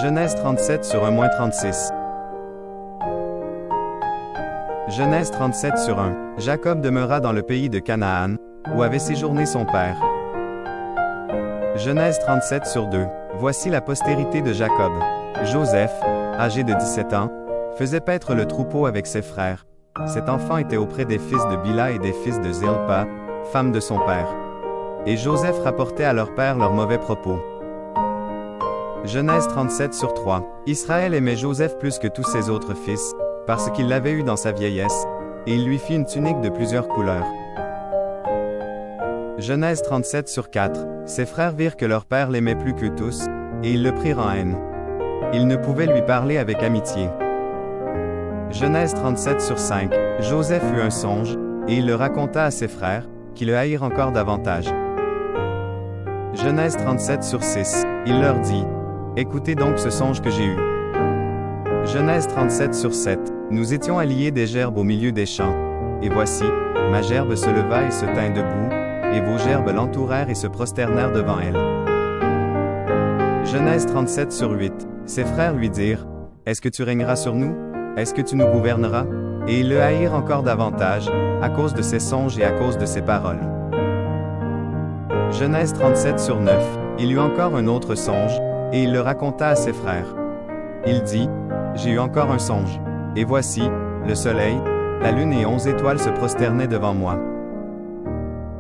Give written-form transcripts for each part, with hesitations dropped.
Genèse 37 sur 1-36. Genèse 37 sur 1. Jacob demeura dans le pays de Canaan, où avait séjourné son père. Genèse 37 sur 2. Voici la postérité de Jacob. Joseph, âgé de 17 ans, faisait paître le troupeau avec ses frères. Cet enfant était auprès des fils de Bila et des fils de Zilpa, femme de son père. Et Joseph rapportait à leur père leurs mauvais propos. Genèse 37 sur 3. Israël aimait Joseph plus que tous ses autres fils, parce qu'il l'avait eu dans sa vieillesse, et il lui fit une tunique de plusieurs couleurs. Genèse 37 sur 4. Ses frères virent que leur père l'aimait plus que tous, et ils le prirent en haine. Ils ne pouvaient lui parler avec amitié. Genèse 37 sur 5. Joseph eut un songe, et il le raconta à ses frères, qui le haïrent encore davantage. Genèse 37 sur 6. Il leur dit: Écoutez donc ce songe que j'ai eu. Genèse 37 sur 7. Nous étions alliés des gerbes au milieu des champs. Et voici, ma gerbe se leva et se tint debout, et vos gerbes l'entourèrent et se prosternèrent devant elle. Genèse 37 sur 8. Ses frères lui dirent: Est-ce que tu régneras sur nous? Est-ce que tu nous gouverneras? Et ils le haïrent encore davantage, à cause de ses songes et à cause de ses paroles. Genèse 37 sur 9. Il eut encore un autre songe, et il le raconta à ses frères. Il dit: J'ai eu encore un songe. Et voici, le soleil, la lune et 11 étoiles se prosternaient devant moi.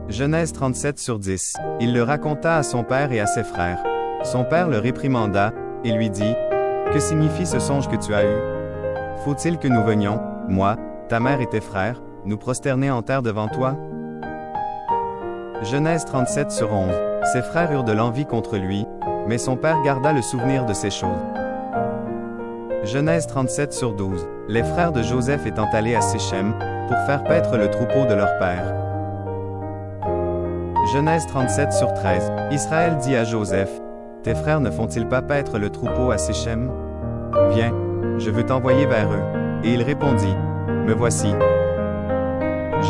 Genèse 37 sur 10. Il le raconta à son père et à ses frères. Son père le réprimanda, et lui dit: Que signifie ce songe que tu as eu? Faut-il que nous venions, moi, ta mère et tes frères, nous prosterner en terre devant toi? Genèse 37 sur 11. Ses frères eurent de l'envie contre lui, mais son père garda le souvenir de ces choses. Genèse 37 sur 12. Les frères de Joseph étant allés à Sichem, pour faire paître le troupeau de leur père. Genèse 37 sur 13. Israël dit à Joseph: Tes frères ne font-ils pas paître le troupeau à Sichem? Viens, je veux t'envoyer vers eux. Et il répondit: Me voici.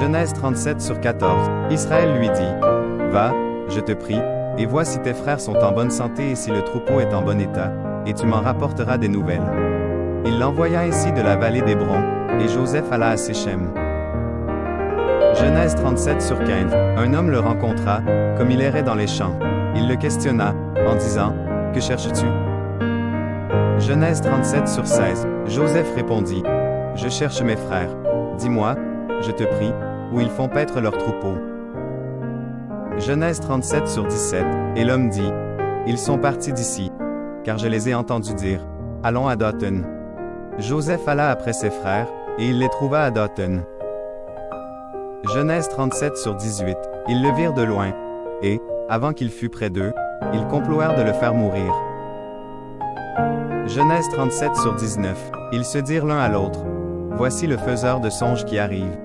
Genèse 37 sur 14. Israël lui dit: Va, je te prie, et vois si tes frères sont en bonne santé et si le troupeau est en bon état, et tu m'en rapporteras des nouvelles. Il l'envoya ainsi de la vallée d'Hébron, et Joseph alla à Sichem. Genèse 37 sur 15. Un homme le rencontra, comme il errait dans les champs. Il le questionna, en disant: Que cherches-tu? Genèse 37 sur 16. Joseph répondit: Je cherche mes frères. Dis-moi, je te prie, où ils font paître leurs troupeaux. Genèse 37 sur 17. Et l'homme dit: Ils sont partis d'ici, car je les ai entendus dire: Allons à Dothan. Joseph alla après ses frères, et il les trouva à Dothan. Genèse 37 sur 18. Ils le virent de loin, et, avant qu'il fût près d'eux, ils comploèrent de le faire mourir. Genèse 37 sur 19. Ils se dirent l'un à l'autre: Voici le faiseur de songes qui arrive.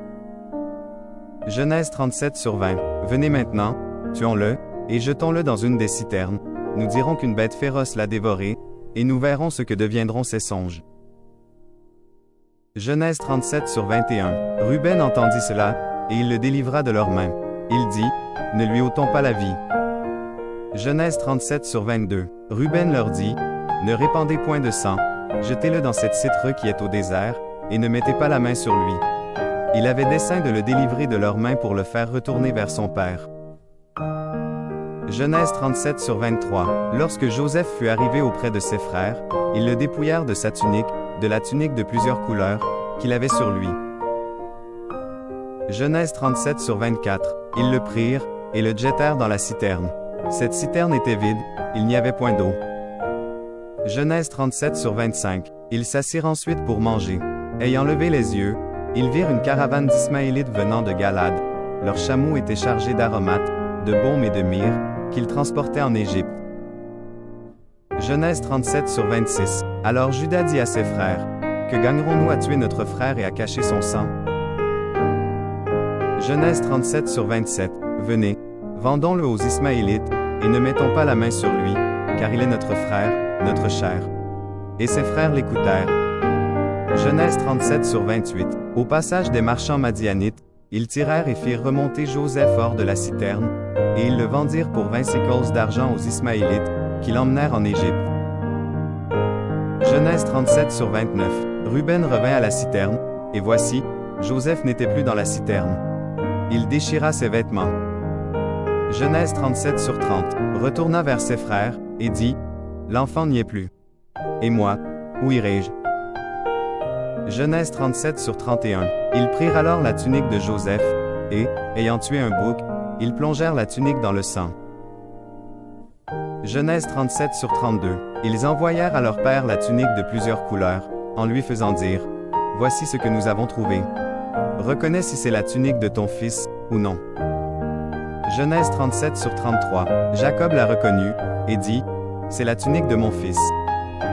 Genèse 37 sur 20. Venez maintenant, tuons-le, et jetons-le dans une des citernes. Nous dirons qu'une bête féroce l'a dévoré, et nous verrons ce que deviendront ses songes. Genèse 37 sur 21. Ruben entendit cela, et il le délivra de leurs mains. Il dit: Ne lui ôtons pas la vie. Genèse 37 sur 22. Ruben leur dit: Ne répandez point de sang, jetez-le dans cette cître qui est au désert, et ne mettez pas la main sur lui. Il avait dessein de le délivrer de leurs mains pour le faire retourner vers son père. Genèse 37 sur 23. Lorsque Joseph fut arrivé auprès de ses frères, ils le dépouillèrent de sa tunique, de la tunique de plusieurs couleurs, qu'il avait sur lui. Genèse 37 sur 24. Ils le prirent, et le jetèrent dans la citerne. Cette citerne était vide, il n'y avait point d'eau. Genèse 37 sur 25. Ils s'assirent ensuite pour manger. Ayant levé les yeux, ils virent une caravane d'Ismaélites venant de Galade. Leurs chameaux étaient chargés d'aromates, de baume et de myrrhe, qu'ils transportaient en Égypte. Genèse 37 sur 26. Alors Juda dit à ses frères: Que gagnerons-nous à tuer notre frère et à cacher son sang? Genèse 37 sur 27. Venez, vendons-le aux Ismaélites, et ne mettons pas la main sur lui, car il est notre frère, notre chair. Et ses frères l'écoutèrent. Genèse 37 sur 28. Au passage des marchands madianites, ils tirèrent et firent remonter Joseph hors de la citerne, et ils le vendirent pour 20 sécles d'argent aux Ismaélites, qui l'emmenèrent en Égypte. Genèse 37 sur 29. Ruben revint à la citerne, et voici, Joseph n'était plus dans la citerne. Il déchira ses vêtements. Genèse 37 sur 30. Retourna vers ses frères, et dit, l'enfant n'y est plus. Et moi, où irai-je? Genèse 37 sur 31. Ils prirent alors la tunique de Joseph, et, ayant tué un bouc, ils plongèrent la tunique dans le sang. Genèse 37 sur 32. Ils envoyèrent à leur père la tunique de plusieurs couleurs, en lui faisant dire, voici ce que nous avons trouvé. Reconnais si c'est la tunique de ton fils, ou non. Genèse 37 sur 33. Jacob l'a reconnue, et dit, c'est la tunique de mon fils.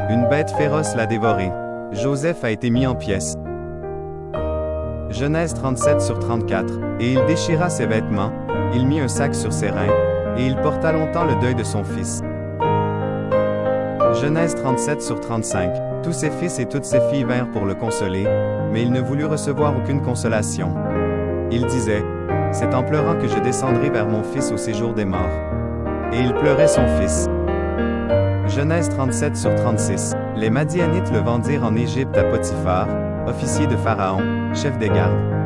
Une bête féroce l'a dévoré. Joseph a été mis en pièces. Genèse 37 sur 34. Et il déchira ses vêtements, il mit un sac sur ses reins, et il porta longtemps le deuil de son fils. Genèse 37 sur 35. Tous ses fils et toutes ses filles vinrent pour le consoler, mais il ne voulut recevoir aucune consolation. Il disait, c'est en pleurant que je descendrai vers mon fils au séjour des morts. Et il pleurait son fils. Genèse 37 sur 36. Les Madianites le vendirent en Égypte à Potiphar, officier de Pharaon, chef des gardes.